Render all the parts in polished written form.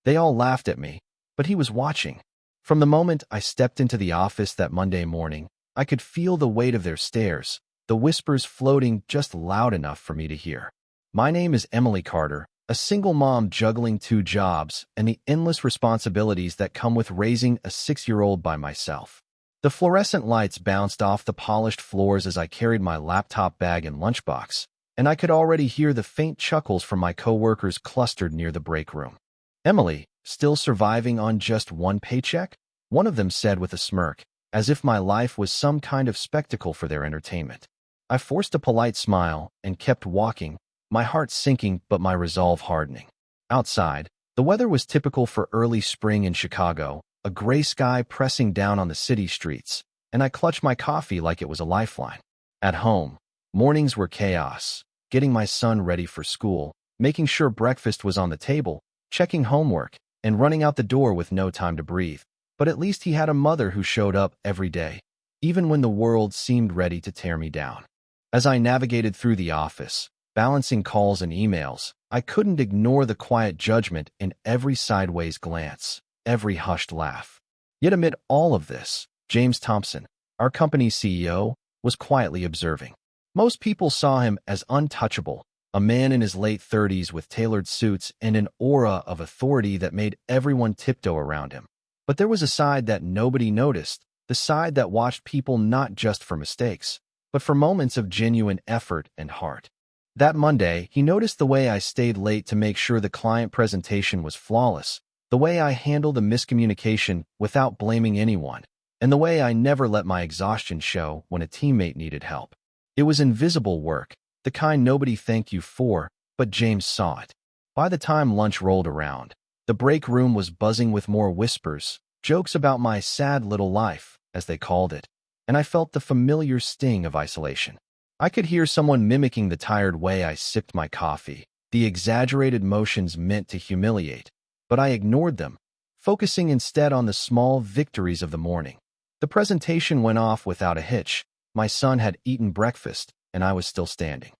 They all laughed at me, but he was watching. From the moment I stepped into the office that Monday morning, I could feel the weight of their stares, the whispers floating just loud enough for me to hear. My name is Emily Carter, a single mom juggling 2 jobs and the endless responsibilities that come with raising a 6-year-old by myself. The fluorescent lights bounced off the polished floors as I carried my laptop bag and lunchbox, and I could already hear the faint chuckles from my coworkers clustered near the break room. "Emily, still surviving on just 1 paycheck?" one of them said with a smirk, as if my life was some kind of spectacle for their entertainment. I forced a polite smile and kept walking, my heart sinking but my resolve hardening. Outside, the weather was typical for early spring in Chicago, a gray sky pressing down on the city streets, and I clutched my coffee like it was a lifeline. At home, mornings were chaos, getting my son ready for school, making sure breakfast was on the table, checking homework, and running out the door with no time to breathe. But at least he had a mother who showed up every day, even when the world seemed ready to tear me down. As I navigated through the office, balancing calls and emails, I couldn't ignore the quiet judgment in every sideways glance, every hushed laugh. Yet amid all of this, James Thompson, our company's CEO, was quietly observing. Most people saw him as untouchable, a man in his late 30s with tailored suits and an aura of authority that made everyone tiptoe around him. But there was a side that nobody noticed, the side that watched people not just for mistakes, but for moments of genuine effort and heart. That Monday, he noticed the way I stayed late to make sure the client presentation was flawless, the way I handled the miscommunication without blaming anyone, and the way I never let my exhaustion show when a teammate needed help. It was invisible work, the kind nobody thanked you for, but James saw it. By the time lunch rolled around, the break room was buzzing with more whispers, jokes about my sad little life, as they called it, and I felt the familiar sting of isolation. I could hear someone mimicking the tired way I sipped my coffee, the exaggerated motions meant to humiliate, but I ignored them, focusing instead on the small victories of the morning. The presentation went off without a hitch. My son had eaten breakfast, and I was still standing.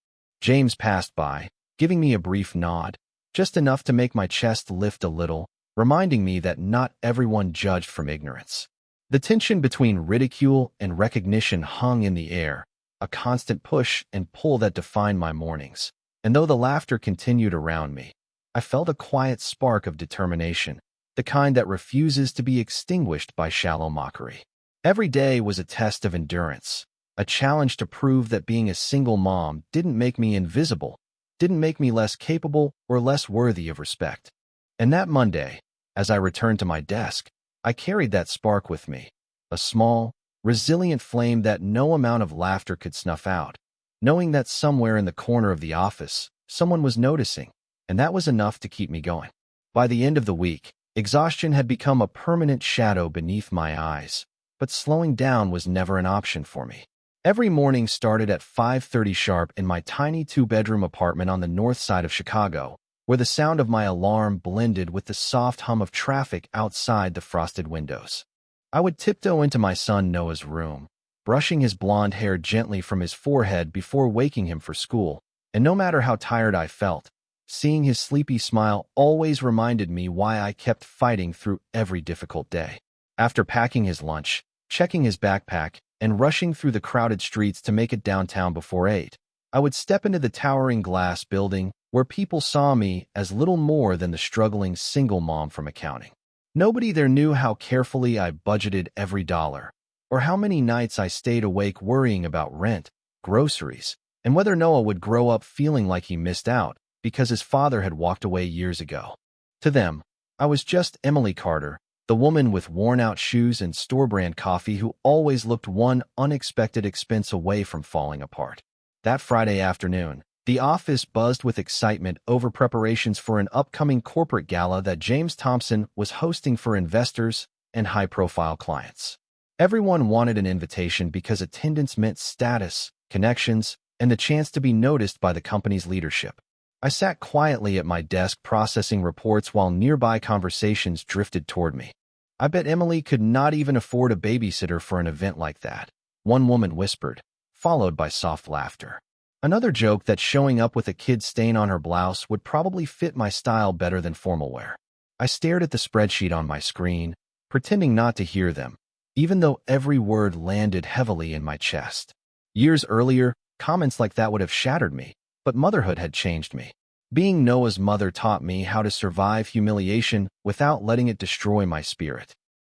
James passed by, giving me a brief nod, just enough to make my chest lift a little, reminding me that not everyone judged from ignorance. The tension between ridicule and recognition hung in the air, a constant push and pull that defined my mornings. And though the laughter continued around me, I felt a quiet spark of determination, the kind that refuses to be extinguished by shallow mockery. Every day was a test of endurance, a challenge to prove that being a single mom didn't make me invisible, didn't make me less capable or less worthy of respect. And that Monday, as I returned to my desk, I carried that spark with me, a small, resilient flame that no amount of laughter could snuff out, knowing that somewhere in the corner of the office, someone was noticing, and that was enough to keep me going. By the end of the week, exhaustion had become a permanent shadow beneath my eyes, but slowing down was never an option for me. Every morning started at 5:30 sharp in my tiny 2-bedroom apartment on the north side of Chicago, where the sound of my alarm blended with the soft hum of traffic outside the frosted windows. I would tiptoe into my son Noah's room, brushing his blonde hair gently from his forehead before waking him for school, and no matter how tired I felt, seeing his sleepy smile always reminded me why I kept fighting through every difficult day. After packing his lunch, checking his backpack, and rushing through the crowded streets to make it downtown before 8, I would step into the towering glass building where people saw me as little more than the struggling single mom from accounting. Nobody there knew how carefully I budgeted every dollar, or how many nights I stayed awake worrying about rent, groceries, and whether Noah would grow up feeling like he missed out because his father had walked away years ago. To them, I was just Emily Carter, the woman with worn-out shoes and store-brand coffee who always looked one unexpected expense away from falling apart. That Friday afternoon, the office buzzed with excitement over preparations for an upcoming corporate gala that James Thompson was hosting for investors and high-profile clients. Everyone wanted an invitation because attendance meant status, connections, and the chance to be noticed by the company's leadership. I sat quietly at my desk processing reports while nearby conversations drifted toward me. "I bet Emily could not even afford a babysitter for an event like that," one woman whispered, followed by soft laughter. Another joked that showing up with a kid stain on her blouse would probably fit my style better than formal wear. I stared at the spreadsheet on my screen, pretending not to hear them, even though every word landed heavily in my chest. Years earlier, comments like that would have shattered me, but motherhood had changed me. Being Noah's mother taught me how to survive humiliation without letting it destroy my spirit.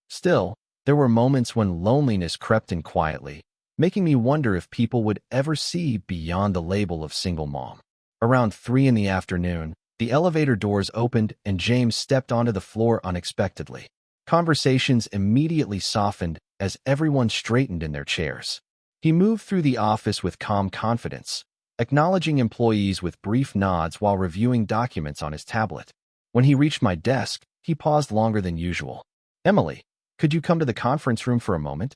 Still, there were moments when loneliness crept in quietly, making me wonder if people would ever see beyond the label of single mom. Around 3 in the afternoon, the elevator doors opened and James stepped onto the floor unexpectedly. Conversations immediately softened as everyone straightened in their chairs. He moved through the office with calm confidence, acknowledging employees with brief nods while reviewing documents on his tablet. When he reached my desk, he paused longer than usual. "Emily, could you come to the conference room for a moment?"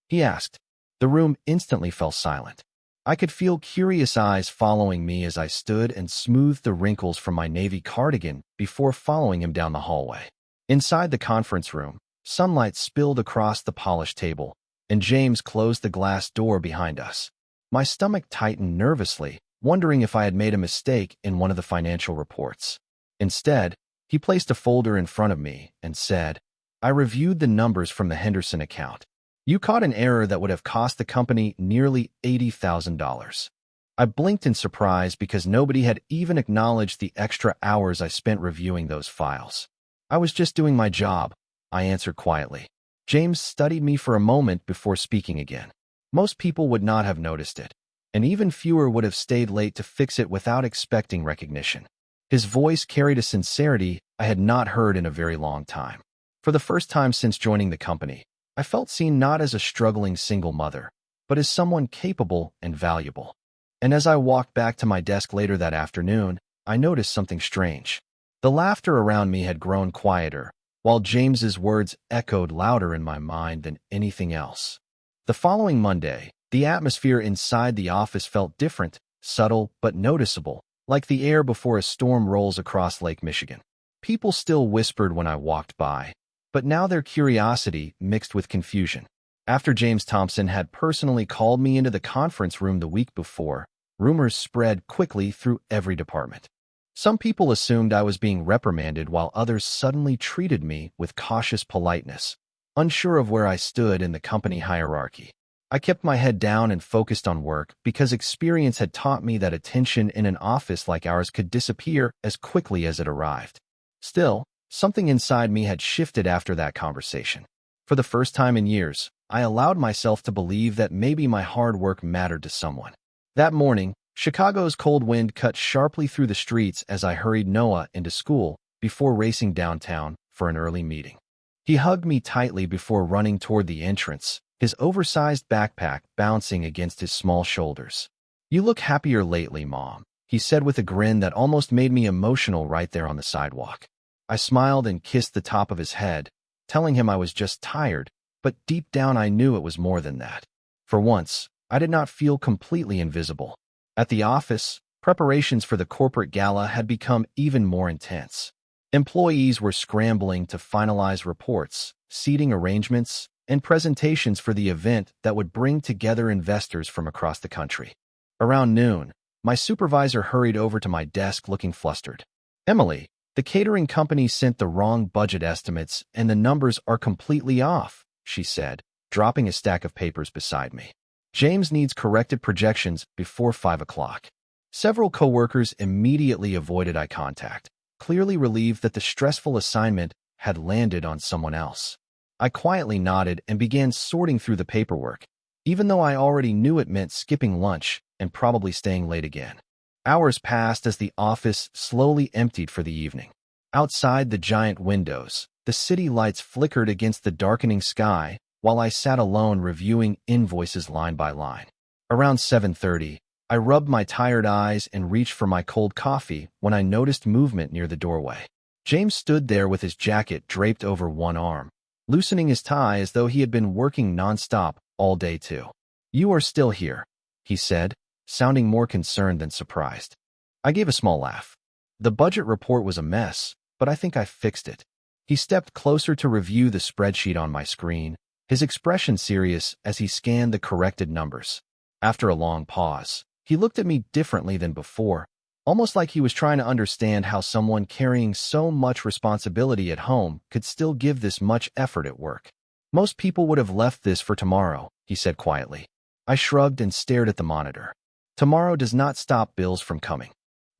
he asked. The room instantly fell silent. I could feel curious eyes following me as I stood and smoothed the wrinkles from my navy cardigan before following him down the hallway. Inside the conference room, sunlight spilled across the polished table, and James closed the glass door behind us. My stomach tightened nervously, wondering if I had made a mistake in one of the financial reports. Instead, he placed a folder in front of me and said, "I reviewed the numbers from the Henderson account. You caught an error that would have cost the company nearly $80,000. I blinked in surprise because nobody had even acknowledged the extra hours I spent reviewing those files. "I was just doing my job," I answered quietly. James studied me for a moment before speaking again. Most people would not have noticed it, and even fewer would have stayed late to fix it without expecting recognition. His voice carried a sincerity I had not heard in a very long time. For the first time since joining the company, I felt seen not as a struggling single mother, but as someone capable and valuable. And as I walked back to my desk later that afternoon, I noticed something strange. The laughter around me had grown quieter, while James's words echoed louder in my mind than anything else. The following Monday, the atmosphere inside the office felt different, subtle but noticeable, like the air before a storm rolls across Lake Michigan. People still whispered when I walked by, but now their curiosity mixed with confusion. After James Thompson had personally called me into the conference room the week before, rumors spread quickly through every department. Some people assumed I was being reprimanded while others suddenly treated me with cautious politeness, unsure of where I stood in the company hierarchy. I kept my head down and focused on work because experience had taught me that attention in an office like ours could disappear as quickly as it arrived. Still, something inside me had shifted after that conversation. For the first time in years, I allowed myself to believe that maybe my hard work mattered to someone. That morning, Chicago's cold wind cut sharply through the streets as I hurried Noah into school before racing downtown for an early meeting. He hugged me tightly before running toward the entrance, his oversized backpack bouncing against his small shoulders. "You look happier lately, Mom," he said with a grin that almost made me emotional right there on the sidewalk. I smiled and kissed the top of his head, telling him I was just tired, but deep down I knew it was more than that. For once, I did not feel completely invisible. At the office, preparations for the corporate gala had become even more intense. Employees were scrambling to finalize reports, seating arrangements, and presentations for the event that would bring together investors from across the country. Around noon, my supervisor hurried over to my desk looking flustered. "Emily, the catering company sent the wrong budget estimates and the numbers are completely off," she said, dropping a stack of papers beside me. "James needs corrected projections before 5 o'clock. Several coworkers immediately avoided eye contact, clearly relieved that the stressful assignment had landed on someone else. I quietly nodded and began sorting through the paperwork, even though I already knew it meant skipping lunch and probably staying late again. Hours passed as the office slowly emptied for the evening. Outside the giant windows, the city lights flickered against the darkening sky while I sat alone reviewing invoices line by line. Around 7:30, I rubbed my tired eyes and reached for my cold coffee when I noticed movement near the doorway. James stood there with his jacket draped over one arm, loosening his tie as though he had been working nonstop all day too. "You are still here," he said, sounding more concerned than surprised. I gave a small laugh. The budget report was a mess, but I think I fixed it. He stepped closer to review the spreadsheet on my screen, his expression serious as he scanned the corrected numbers. After a long pause, he looked at me differently than before, almost like he was trying to understand how someone carrying so much responsibility at home could still give this much effort at work. Most people would have left this for tomorrow, he said quietly. I shrugged and stared at the monitor. Tomorrow does not stop bills from coming.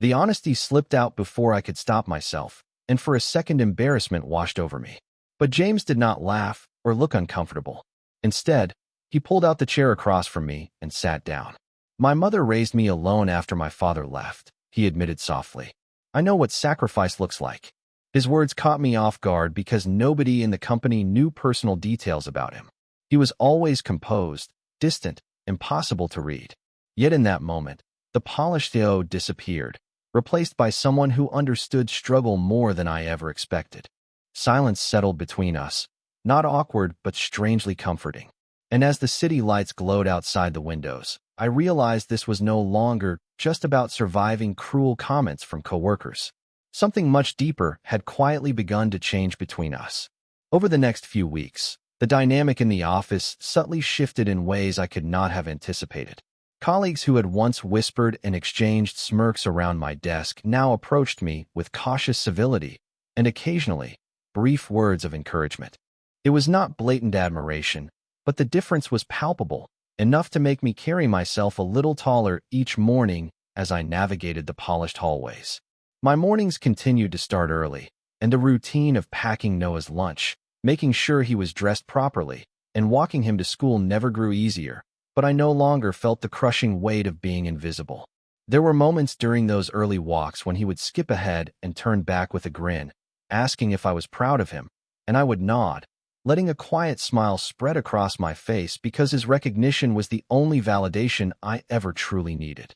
The honesty slipped out before I could stop myself, and for a second embarrassment washed over me. But James did not laugh or look uncomfortable. Instead, he pulled out the chair across from me and sat down. My mother raised me alone after my father left, he admitted softly. I know what sacrifice looks like. His words caught me off guard because nobody in the company knew personal details about him. He was always composed, distant, impossible to read. Yet in that moment, the polished Theo disappeared, replaced by someone who understood struggle more than I ever expected. Silence settled between us, not awkward but strangely comforting. And as the city lights glowed outside the windows, I realized this was no longer just about surviving cruel comments from coworkers. Something much deeper had quietly begun to change between us. Over the next few weeks, the dynamic in the office subtly shifted in ways I could not have anticipated. Colleagues who had once whispered and exchanged smirks around my desk now approached me with cautious civility and occasionally brief words of encouragement. It was not blatant admiration, but the difference was palpable, enough to make me carry myself a little taller each morning as I navigated the polished hallways. My mornings continued to start early, and the routine of packing Noah's lunch, making sure he was dressed properly, and walking him to school never grew easier, but I no longer felt the crushing weight of being invisible. There were moments during those early walks when he would skip ahead and turn back with a grin, asking if I was proud of him, and I would nod, letting a quiet smile spread across my face because his recognition was the only validation I ever truly needed.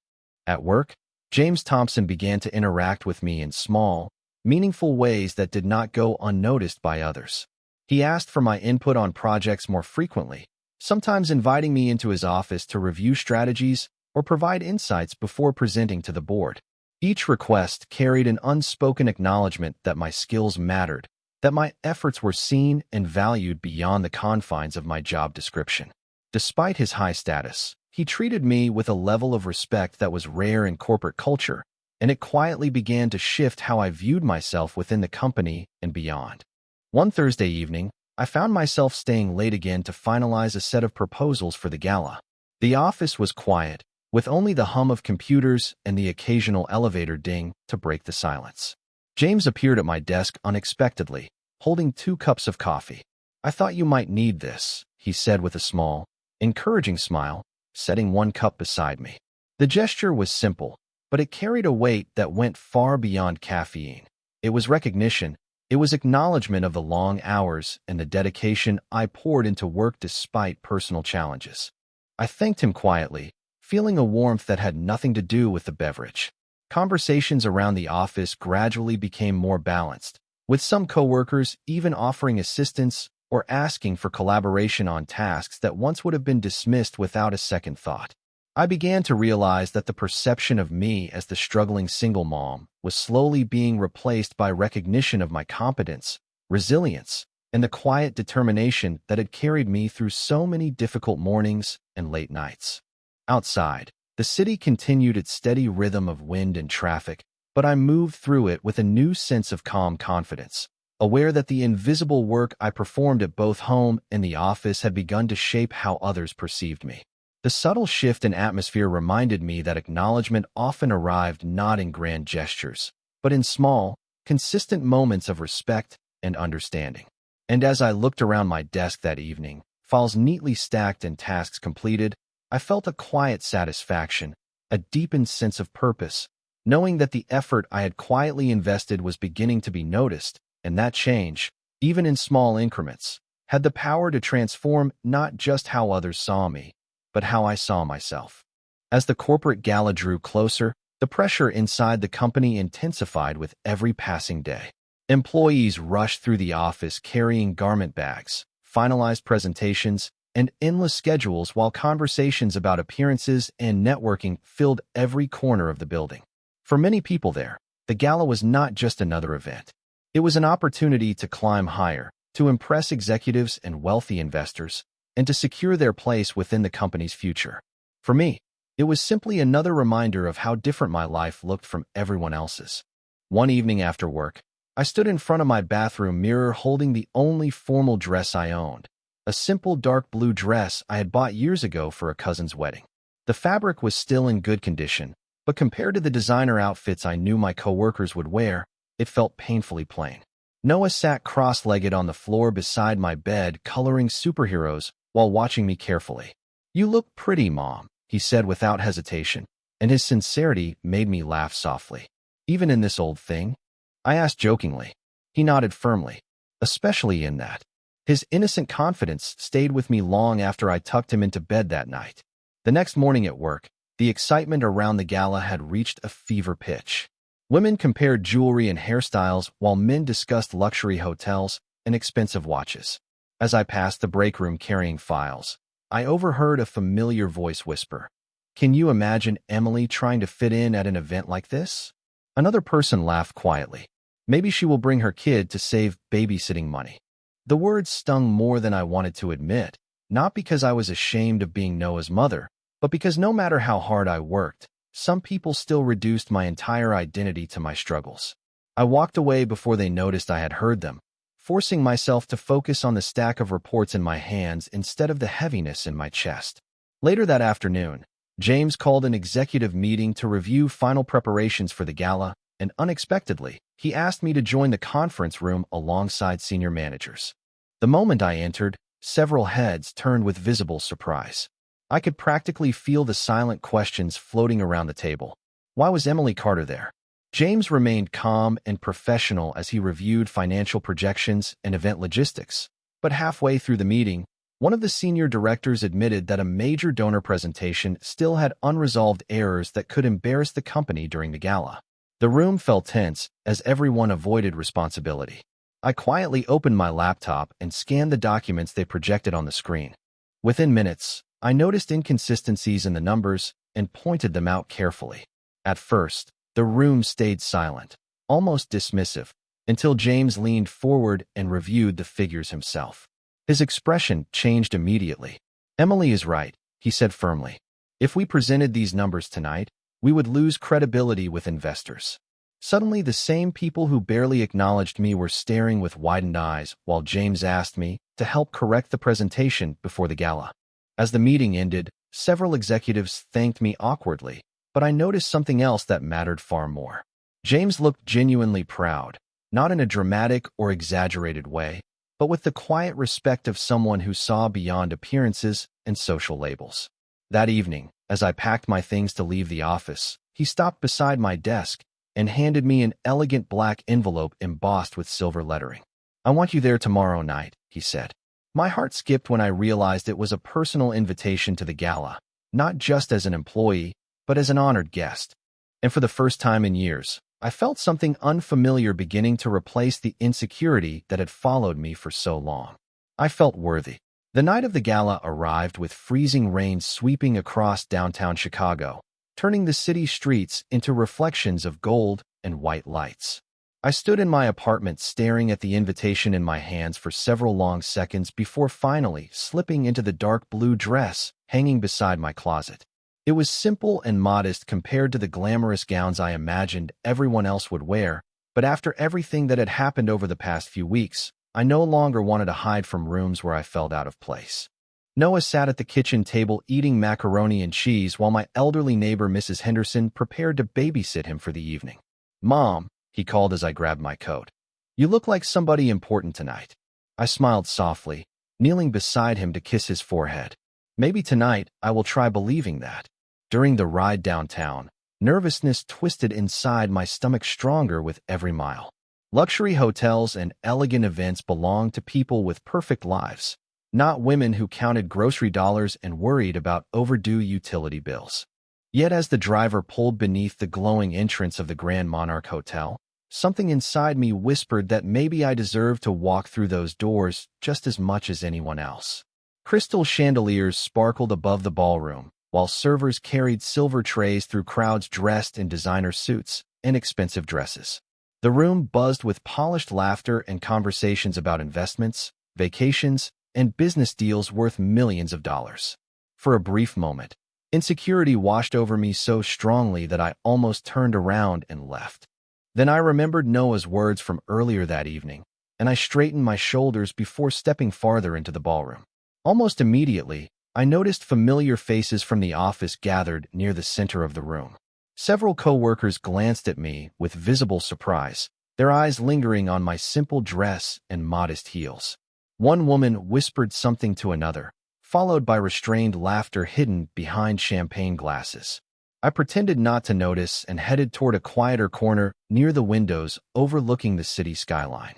At work, James Thompson began to interact with me in small, meaningful ways that did not go unnoticed by others. He asked for my input on projects more frequently, sometimes inviting me into his office to review strategies or provide insights before presenting to the board. Each request carried an unspoken acknowledgment that my skills mattered, that my efforts were seen and valued beyond the confines of my job description. Despite his high status, he treated me with a level of respect that was rare in corporate culture, and it quietly began to shift how I viewed myself within the company and beyond. One Thursday evening, I found myself staying late again to finalize a set of proposals for the gala. The office was quiet, with only the hum of computers and the occasional elevator ding to break the silence. James appeared at my desk unexpectedly, holding 2 cups of coffee. I thought you might need this, he said with a small, encouraging smile, setting 1 cup beside me. The gesture was simple, but it carried a weight that went far beyond caffeine. It was recognition. It was acknowledgment of the long hours and the dedication I poured into work despite personal challenges. I thanked him quietly, feeling a warmth that had nothing to do with the beverage. Conversations around the office gradually became more balanced, with some coworkers even offering assistance or asking for collaboration on tasks that once would have been dismissed without a second thought. I began to realize that the perception of me as the struggling single mom was slowly being replaced by recognition of my competence, resilience, and the quiet determination that had carried me through so many difficult mornings and late nights. Outside, the city continued its steady rhythm of wind and traffic, but I moved through it with a new sense of calm confidence, aware that the invisible work I performed at both home and the office had begun to shape how others perceived me. The subtle shift in atmosphere reminded me that acknowledgment often arrived not in grand gestures, but in small, consistent moments of respect and understanding. And as I looked around my desk that evening, files neatly stacked and tasks completed, I felt a quiet satisfaction, a deepened sense of purpose, knowing that the effort I had quietly invested was beginning to be noticed, and that change, even in small increments, had the power to transform not just how others saw me, but how I saw myself. As the corporate gala drew closer, the pressure inside the company intensified with every passing day. Employees rushed through the office carrying garment bags, finalized presentations, and endless schedules while conversations about appearances and networking filled every corner of the building. For many people there, the gala was not just another event. It was an opportunity to climb higher, to impress executives and wealthy investors, and to secure their place within the company's future. For me, It was simply another reminder of how different my life looked from everyone else's. One evening after work, I stood in front of my bathroom mirror holding the only formal dress I owned, a simple dark blue dress I had bought years ago for a cousin's wedding. The fabric was still in good condition, but compared to the designer outfits I knew my coworkers would wear, it felt painfully plain. Noah sat cross-legged on the floor beside my bed, coloring superheroes while watching me carefully. "You look pretty, Mom," he said without hesitation, and his sincerity made me laugh softly. "Even in this old thing?" I asked jokingly. He nodded firmly, especially in that. His innocent confidence stayed with me long after I tucked him into bed that night. The next morning at work, the excitement around the gala had reached a fever pitch. Women compared jewelry and hairstyles while men discussed luxury hotels and expensive watches. As I passed the break room carrying files, I overheard a familiar voice whisper, "Can you imagine Emily trying to fit in at an event like this?" Another person laughed quietly. "Maybe she will bring her kid to save babysitting money." The words stung more than I wanted to admit, not because I was ashamed of being Noah's mother, but because no matter how hard I worked, some people still reduced my entire identity to my struggles. I walked away before they noticed I had heard them, forcing myself to focus on the stack of reports in my hands instead of the heaviness in my chest. Later that afternoon, James called an executive meeting to review final preparations for the gala, and unexpectedly, he asked me to join the conference room alongside senior managers. The moment I entered, several heads turned with visible surprise. I could practically feel the silent questions floating around the table. Why was Emily Carter there? James remained calm and professional as he reviewed financial projections and event logistics. But halfway through the meeting, one of the senior directors admitted that a major donor presentation still had unresolved errors that could embarrass the company during the gala. The room felt tense as everyone avoided responsibility. I quietly opened my laptop and scanned the documents they projected on the screen. Within minutes, I noticed inconsistencies in the numbers and pointed them out carefully. At first, the room stayed silent, almost dismissive, until James leaned forward and reviewed the figures himself. His expression changed immediately. "Emily is right," he said firmly. "If we presented these numbers tonight, we would lose credibility with investors." Suddenly, the same people who barely acknowledged me were staring with widened eyes while James asked me to help correct the presentation before the gala. As the meeting ended, several executives thanked me awkwardly, but I noticed something else that mattered far more. James looked genuinely proud, not in a dramatic or exaggerated way, but with the quiet respect of someone who saw beyond appearances and social labels. That evening, as I packed my things to leave the office, he stopped beside my desk and handed me an elegant black envelope embossed with silver lettering. "I want you there tomorrow night," he said. My heart skipped when I realized it was a personal invitation to the gala, not just as an employee, but as an honored guest. And for the first time in years, I felt something unfamiliar beginning to replace the insecurity that had followed me for so long. I felt worthy. The night of the gala arrived with freezing rain sweeping across downtown Chicago, turning the city streets into reflections of gold and white lights. I stood in my apartment staring at the invitation in my hands for several long seconds before finally slipping into the dark blue dress hanging beside my closet. It was simple and modest compared to the glamorous gowns I imagined everyone else would wear, but after everything that had happened over the past few weeks, I no longer wanted to hide from rooms where I felt out of place. Noah sat at the kitchen table eating macaroni and cheese while my elderly neighbor Mrs. Henderson prepared to babysit him for the evening. "Mom," he called as I grabbed my coat. "You look like somebody important tonight." I smiled softly, kneeling beside him to kiss his forehead. Maybe tonight I will try believing that. During the ride downtown, nervousness twisted inside my stomach stronger with every mile. Luxury hotels and elegant events belong to people with perfect lives, not women who counted grocery dollars and worried about overdue utility bills. Yet as the driver pulled beneath the glowing entrance of the Grand Monarch Hotel, something inside me whispered that maybe I deserved to walk through those doors just as much as anyone else. Crystal chandeliers sparkled above the ballroom, while servers carried silver trays through crowds dressed in designer suits and expensive dresses. The room buzzed with polished laughter and conversations about investments, vacations, and business deals worth millions of dollars. For a brief moment, Insecurity washed over me so strongly that I almost turned around and left. Then I remembered Noah's words from earlier that evening, and I straightened my shoulders before stepping farther into the ballroom. Almost immediately, I noticed familiar faces from the office gathered near the center of the room. Several co-workers glanced at me with visible surprise, their eyes lingering on my simple dress and modest heels. One woman whispered something to another, followed by restrained laughter hidden behind champagne glasses. I pretended not to notice and headed toward a quieter corner near the windows overlooking the city skyline.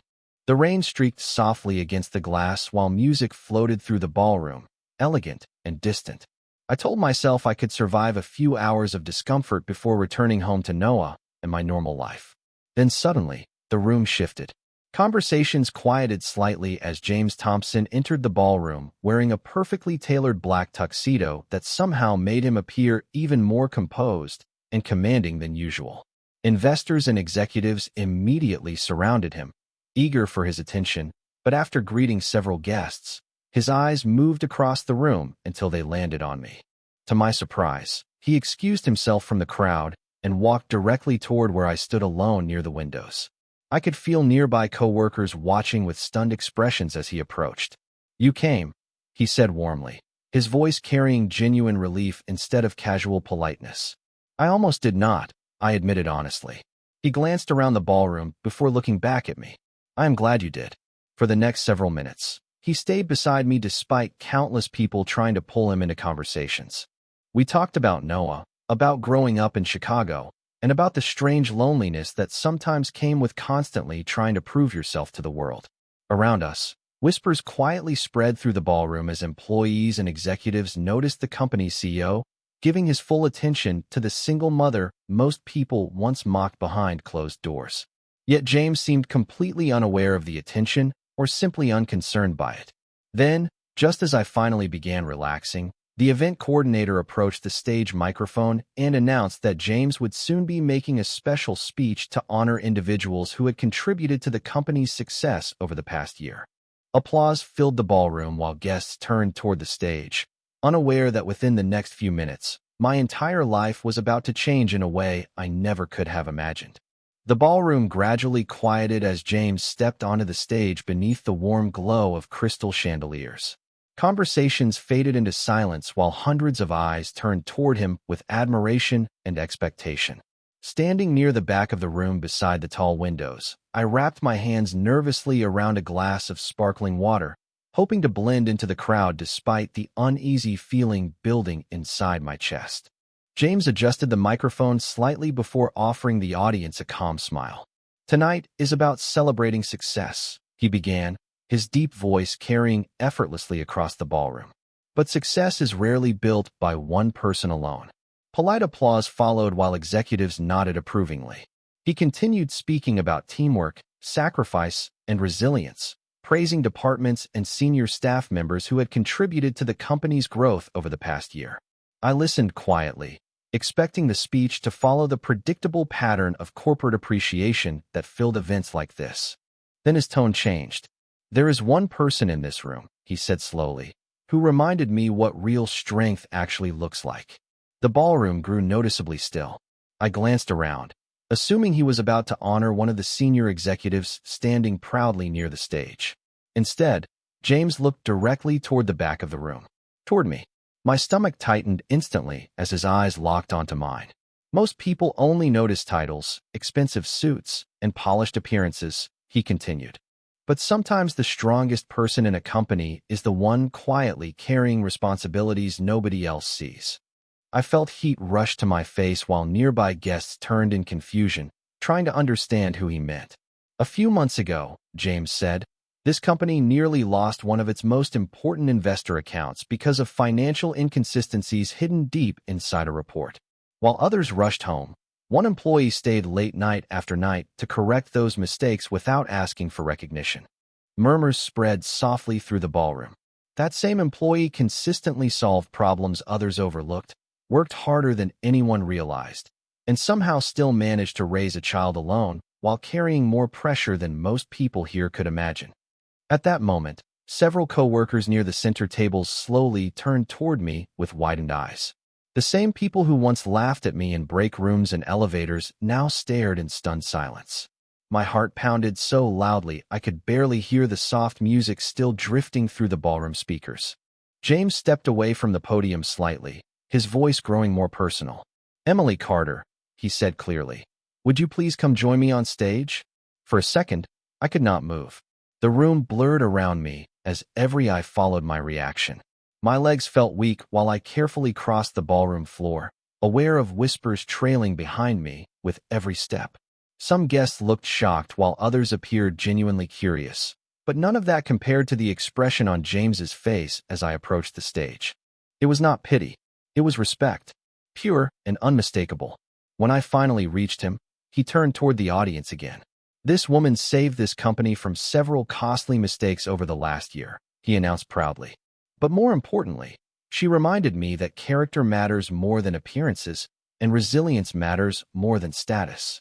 The rain streaked softly against the glass while music floated through the ballroom, elegant and distant. I told myself I could survive a few hours of discomfort before returning home to Noah and my normal life. Then suddenly, the room shifted. Conversations quieted slightly as James Thompson entered the ballroom wearing a perfectly tailored black tuxedo that somehow made him appear even more composed and commanding than usual. Investors and executives immediately surrounded him, eager for his attention, but after greeting several guests, his eyes moved across the room until they landed on me. To my surprise, he excused himself from the crowd and walked directly toward where I stood alone near the windows. I could feel nearby co-workers watching with stunned expressions as he approached. "You came," he said warmly, his voice carrying genuine relief instead of casual politeness. "I almost did not," I admitted honestly. He glanced around the ballroom before looking back at me. "I am glad you did." For the next several minutes, he stayed beside me despite countless people trying to pull him into conversations. We talked about Noah, about growing up in Chicago, and about the strange loneliness that sometimes came with constantly trying to prove yourself to the world. Around us, whispers quietly spread through the ballroom as employees and executives noticed the company's CEO giving his full attention to the single mother most people once mocked behind closed doors. Yet James seemed completely unaware of the attention or simply unconcerned by it. Then, just as I finally began relaxing, the event coordinator approached the stage microphone and announced that James would soon be making a special speech to honor individuals who had contributed to the company's success over the past year. Applause filled the ballroom while guests turned toward the stage, unaware that within the next few minutes, my entire life was about to change in a way I never could have imagined. The ballroom gradually quieted as James stepped onto the stage beneath the warm glow of crystal chandeliers. Conversations faded into silence while hundreds of eyes turned toward him with admiration and expectation. Standing near the back of the room beside the tall windows, I wrapped my hands nervously around a glass of sparkling water, hoping to blend into the crowd despite the uneasy feeling building inside my chest. James adjusted the microphone slightly before offering the audience a calm smile. "Tonight is about celebrating success," he began, his deep voice carrying effortlessly across the ballroom. "But success is rarely built by one person alone." Polite applause followed while executives nodded approvingly. He continued speaking about teamwork, sacrifice, and resilience, praising departments and senior staff members who had contributed to the company's growth over the past year. I listened quietly, expecting the speech to follow the predictable pattern of corporate appreciation that filled events like this. Then his tone changed. "There is one person in this room," he said slowly, "who reminded me what real strength actually looks like." The ballroom grew noticeably still. I glanced around, assuming he was about to honor one of the senior executives standing proudly near the stage. Instead, James looked directly toward the back of the room, toward me. My stomach tightened instantly as his eyes locked onto mine. "Most people only notice titles, expensive suits, and polished appearances," he continued. "But sometimes the strongest person in a company is the one quietly carrying responsibilities nobody else sees." I felt heat rush to my face while nearby guests turned in confusion, trying to understand who he meant. "A few months ago," James said, "this company nearly lost one of its most important investor accounts because of financial inconsistencies hidden deep inside a report. While others rushed home, one employee stayed late night after night to correct those mistakes without asking for recognition." Murmurs spread softly through the ballroom. That same employee consistently solved problems others overlooked, worked harder than anyone realized, and somehow still managed to raise a child alone while carrying more pressure than most people here could imagine. At that moment, several co-workers near the center tables slowly turned toward me with widened eyes. The same people who once laughed at me in break rooms and elevators now stared in stunned silence. My heart pounded so loudly I could barely hear the soft music still drifting through the ballroom speakers. James stepped away from the podium slightly, his voice growing more personal. "Emily Carter," he said clearly, "would you please come join me on stage?" For a second, I could not move. The room blurred around me as every eye followed my reaction. My legs felt weak while I carefully crossed the ballroom floor, aware of whispers trailing behind me with every step. Some guests looked shocked while others appeared genuinely curious, but none of that compared to the expression on James's face as I approached the stage. It was not pity. It was respect, pure and unmistakable. When I finally reached him, he turned toward the audience again. "This woman saved this company from several costly mistakes over the last year," he announced proudly. "But more importantly, she reminded me that character matters more than appearances, and resilience matters more than status."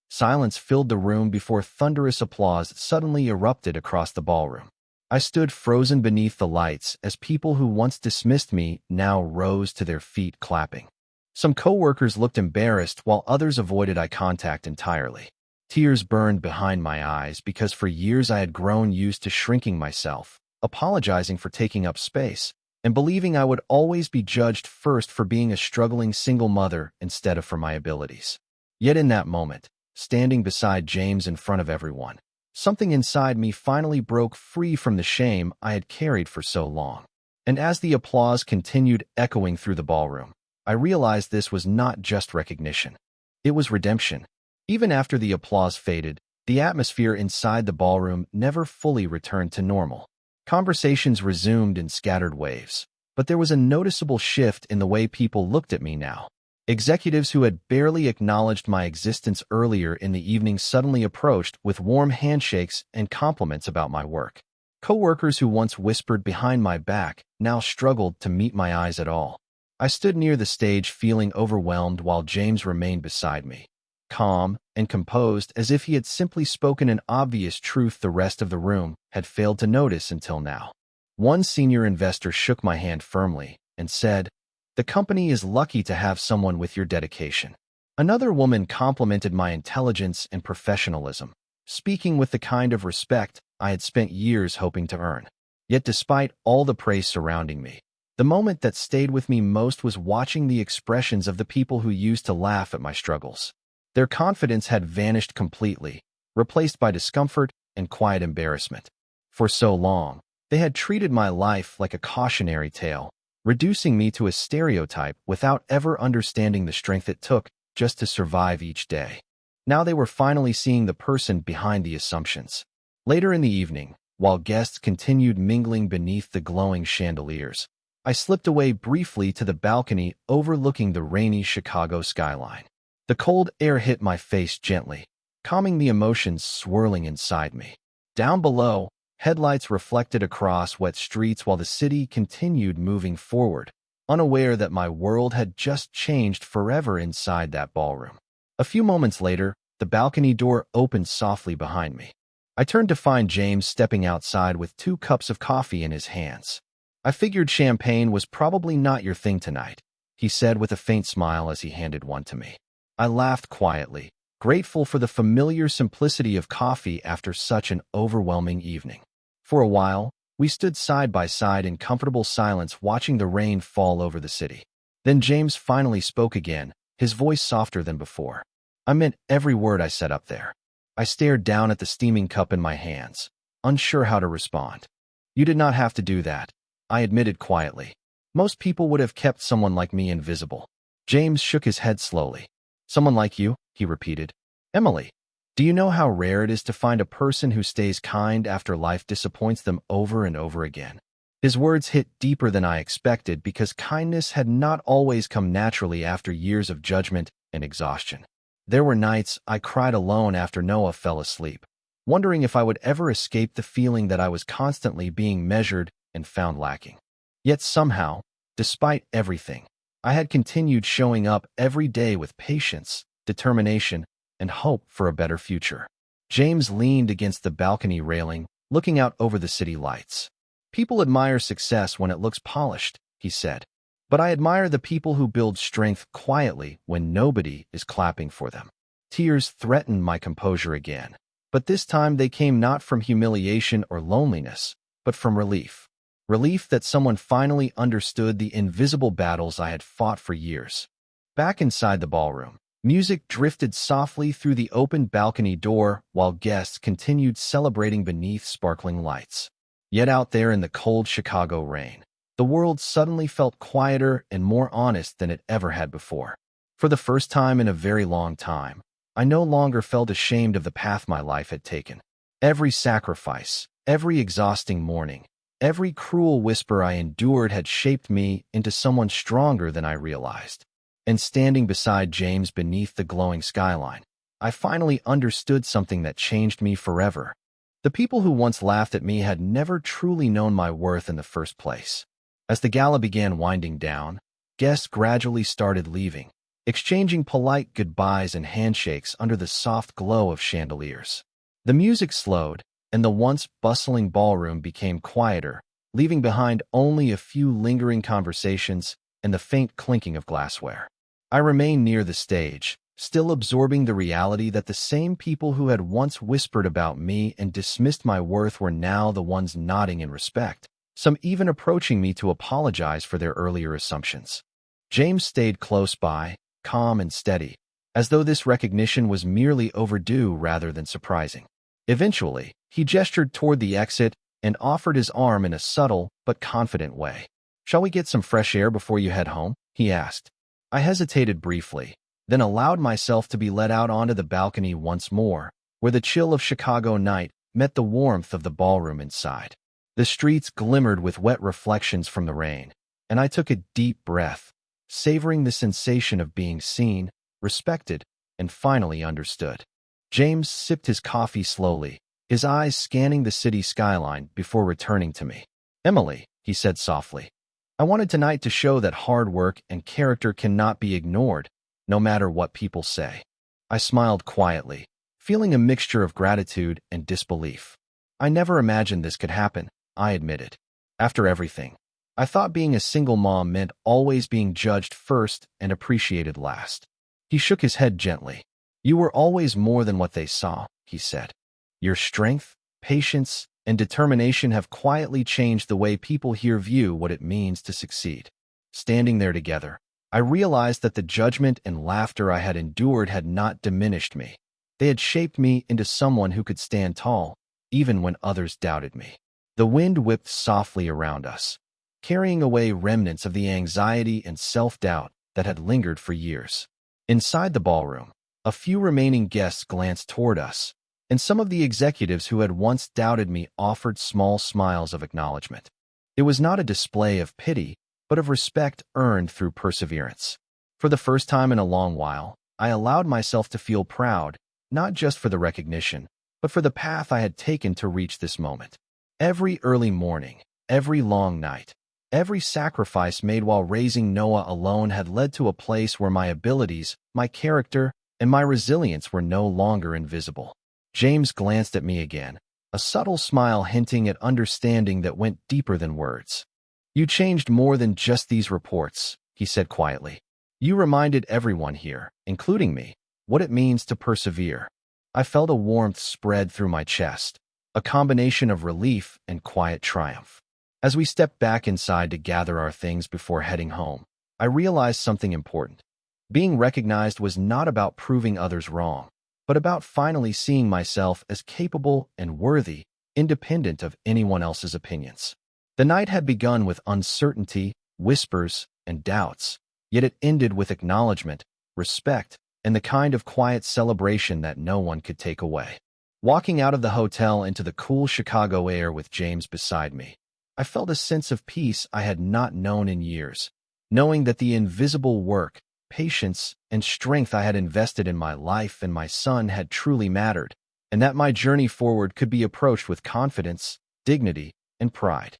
Silence filled the room before thunderous applause suddenly erupted across the ballroom. I stood frozen beneath the lights as people who once dismissed me now rose to their feet clapping. Some coworkers looked embarrassed while others avoided eye contact entirely. Tears burned behind my eyes because for years I had grown used to shrinking myself, apologizing for taking up space, and believing I would always be judged first for being a struggling single mother instead of for my abilities. Yet in that moment, standing beside James in front of everyone, something inside me finally broke free from the shame I had carried for so long. And as the applause continued echoing through the ballroom, I realized this was not just recognition. It was redemption. Even after the applause faded, the atmosphere inside the ballroom never fully returned to normal. Conversations resumed in scattered waves, but there was a noticeable shift in the way people looked at me now. Executives who had barely acknowledged my existence earlier in the evening suddenly approached with warm handshakes and compliments about my work. Coworkers who once whispered behind my back now struggled to meet my eyes at all. I stood near the stage feeling overwhelmed while James remained beside me, calm and composed as if he had simply spoken an obvious truth the rest of the room had failed to notice until now. One senior investor shook my hand firmly and said, "The company is lucky to have someone with your dedication." Another woman complimented my intelligence and professionalism, speaking with the kind of respect I had spent years hoping to earn. Yet despite all the praise surrounding me, the moment that stayed with me most was watching the expressions of the people who used to laugh at my struggles. Their confidence had vanished completely, replaced by discomfort and quiet embarrassment. For so long, they had treated my life like a cautionary tale, reducing me to a stereotype without ever understanding the strength it took just to survive each day. Now they were finally seeing the person behind the assumptions. Later in the evening, while guests continued mingling beneath the glowing chandeliers, I slipped away briefly to the balcony overlooking the rainy Chicago skyline. The cold air hit my face gently, calming the emotions swirling inside me. Down below, headlights reflected across wet streets while the city continued moving forward, unaware that my world had just changed forever inside that ballroom. A few moments later, the balcony door opened softly behind me. I turned to find James stepping outside with 2 cups of coffee in his hands. "I figured champagne was probably not your thing tonight," he said with a faint smile as he handed one to me. I laughed quietly, grateful for the familiar simplicity of coffee after such an overwhelming evening. For a while, we stood side by side in comfortable silence watching the rain fall over the city. Then James finally spoke again, his voice softer than before. I meant every word I said up there. I stared down at the steaming cup in my hands, unsure how to respond. "You did not have to do that," I admitted quietly. "Most people would have kept someone like me invisible." James shook his head slowly. "Someone like you," he repeated. "Emily, do you know how rare it is to find a person who stays kind after life disappoints them over and over again?" His words hit deeper than I expected because kindness had not always come naturally after years of judgment and exhaustion. There were nights I cried alone after Noah fell asleep, wondering if I would ever escape the feeling that I was constantly being measured and found lacking. Yet somehow, despite everything, I had continued showing up every day with patience, determination, and hope for a better future. James leaned against the balcony railing, looking out over the city lights. "People admire success when it looks polished," he said. But I admire the people who build strength quietly when nobody is clapping for them. Tears threatened my composure again, but this time they came not from humiliation or loneliness, but from relief. Relief that someone finally understood the invisible battles I had fought for years. Back inside the ballroom, music drifted softly through the open balcony door while guests continued celebrating beneath sparkling lights. Yet out there in the cold Chicago rain, the world suddenly felt quieter and more honest than it ever had before. For the first time in a very long time, I no longer felt ashamed of the path my life had taken. Every sacrifice, every exhausting morning, every cruel whisper I endured had shaped me into someone stronger than I realized. And standing beside James beneath the glowing skyline, I finally understood something that changed me forever. The people who once laughed at me had never truly known my worth in the first place. As the gala began winding down, guests gradually started leaving, exchanging polite goodbyes and handshakes under the soft glow of chandeliers. The music slowed, and the once bustling ballroom became quieter, leaving behind only a few lingering conversations and the faint clinking of glassware. I remained near the stage, still absorbing the reality that the same people who had once whispered about me and dismissed my worth were now the ones nodding in respect, some even approaching me to apologize for their earlier assumptions. James stayed close by, calm and steady, as though this recognition was merely overdue rather than surprising. Eventually, he gestured toward the exit and offered his arm in a subtle but confident way. "Shall we get some fresh air before you head home?" he asked. I hesitated briefly, then allowed myself to be led out onto the balcony once more, where the chill of Chicago night met the warmth of the ballroom inside. The streets glimmered with wet reflections from the rain, and I took a deep breath, savoring the sensation of being seen, respected, and finally understood. James sipped his coffee slowly, his eyes scanning the city skyline before returning to me. "Emily," he said softly, "I wanted tonight to show that hard work and character cannot be ignored, no matter what people say." I smiled quietly, feeling a mixture of gratitude and disbelief. I never imagined this could happen, I admitted. After everything, I thought being a single mom meant always being judged first and appreciated last. He shook his head gently. "You were always more than what they saw," he said. "Your strength, patience, and determination have quietly changed the way people here view what it means to succeed." Standing there together, I realized that the judgment and laughter I had endured had not diminished me. They had shaped me into someone who could stand tall, even when others doubted me. The wind whipped softly around us, carrying away remnants of the anxiety and self-doubt that had lingered for years. Inside the ballroom, a few remaining guests glanced toward us, and some of the executives who had once doubted me offered small smiles of acknowledgment. It was not a display of pity, but of respect earned through perseverance. For the first time in a long while, I allowed myself to feel proud, not just for the recognition, but for the path I had taken to reach this moment. Every early morning, every long night, every sacrifice made while raising Noah alone had led to a place where my abilities, my character, and my resilience were no longer invisible. James glanced at me again, a subtle smile hinting at understanding that went deeper than words. "You changed more than just these reports," he said quietly. "You reminded everyone here, including me, what it means to persevere." I felt a warmth spread through my chest, a combination of relief and quiet triumph. As we stepped back inside to gather our things before heading home, I realized something important. Being recognized was not about proving others wrong, but about finally seeing myself as capable and worthy, independent of anyone else's opinions. The night had begun with uncertainty, whispers, and doubts, yet it ended with acknowledgment, respect, and the kind of quiet celebration that no one could take away. Walking out of the hotel into the cool Chicago air with James beside me, I felt a sense of peace I had not known in years, knowing that the invisible work, patience, and strength I had invested in my life and my son had truly mattered, and that my journey forward could be approached with confidence, dignity, and pride.